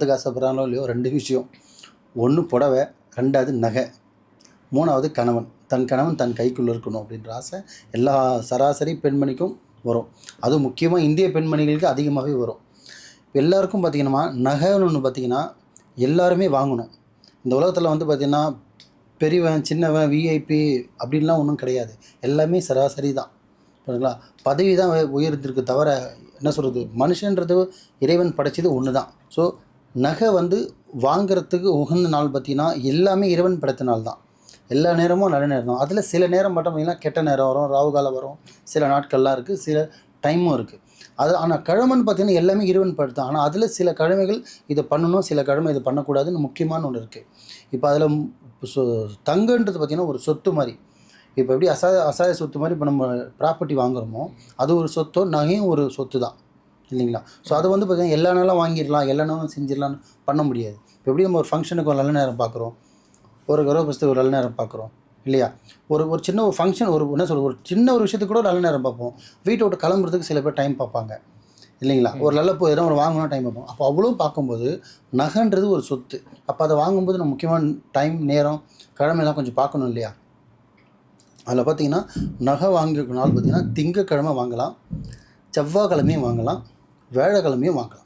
பணத்துக்கு ஆசைப்படுறாங்களோ இல்லையோ 2 விஷயம். 1 புடவை, 2வது நகை, 3வது கணவன். தன் கணவன் தன் கைக்குள்ளே இருக்கணும் அப்படின்ற ஆசை எல்லா சராசரி பெண்மணிக்கும் வரும். அதுவும் முக்கியமாக இந்திய பெண்மணிகளுக்கு அதிகமாகவே வரும். இப்போ எல்லாருக்கும் பார்த்திங்கன்னா நகைன்னு ஒன்று பார்த்திங்கன்னா எல்லாருமே வாங்கணும். இந்த உலகத்தில் வந்து பார்த்திங்கன்னா பெரியவன் சின்னவன் விஐபி அப்படின்லாம் ஒன்றும் கிடையாது. எல்லாமே சராசரி தான். சரிங்களா? பதவி தான் உயர்ந்திருக்கு தவிர என்ன சொல்கிறது, மனுஷன்றது இறைவன் படைச்சது ஒன்று தான். ஸோ நகை வந்து வாங்கிறதுக்கு உகந்த நாள் பார்த்திங்கன்னா எல்லாமே இறைவன் படைத்த நாள் தான். எல்லா நேரமும் நல்ல நேரம் தான். அதில் சில நேரம் மட்டும் பார்த்திங்கன்னா கெட்ட நேரம் வரும், ராகு காலம் வரும், சில நாட்கள்லாம் இருக்குது, சில டைமும் இருக்குது. அது ஆனால் கிழமைன்னு பார்த்திங்கன்னா எல்லாமே இறைவன் படைத்தான். ஆனால் அதில் சில கிழமைகள் இதை பண்ணணும், சில கிழமை இதை பண்ணக்கூடாதுன்னு முக்கியமான ஒன்று இருக்குது. இப்போ அதில் தங்கன்றது பார்த்திங்கன்னா ஒரு சொத்து மாதிரி. இப்போ எப்படி அசாய சொத்து மாதிரி இப்போ நம்ம ப்ராப்பர்ட்டி வாங்குகிறோமோ அது ஒரு சொத்தோ, நகையும் ஒரு சொத்து தான் இல்லைங்களா? ஸோ அதை வந்து பார்த்திங்கன்னா எல்லா நாளும் வாங்கிடலாம், எல்லா நாளும் செஞ்சிடலான்னு பண்ண முடியாது. இப்போ எப்படி நம்ம ஒரு ஃபங்க்ஷனுக்கு ஒரு நல்ல நேரம் பார்க்குறோம், ஒரு கர்ப்பஸ்துக்கு ஒரு நல்ல நேரம் பார்க்குறோம் இல்லையா? ஒரு சின்ன ஒரு ஃபங்க்ஷன், என்ன சொல்கிறது, ஒரு சின்ன ஒரு விஷயத்துக்கு கூட நல்ல நேரம் பார்ப்போம். வீட்டை விட்டு கிளம்புறதுக்கு சில பேர் டைம் பார்ப்பாங்க இல்லைங்களா? ஒரு நல்ல எதோ ஒரு வாங்கணும் டைம் பார்ப்போம். அப்போ அவ்வளோ பார்க்கும்போது நகைன்றது ஒரு சொத்து. அப்போ அதை வாங்கும்போது நம்ம முக்கியமான டைம், நேரம், கிழமையெல்லாம் கொஞ்சம் பார்க்கணும் இல்லையா? அதில் பார்த்திங்கன்னா நகை வாங்கியிருக்க நாள் பார்த்திங்கன்னா திங்கக்கிழமை வாங்கலாம், செவ்வாய்க்கிழமையும் வாங்கலாம், வியாழக்கிழமையும் வாங்கலாம்.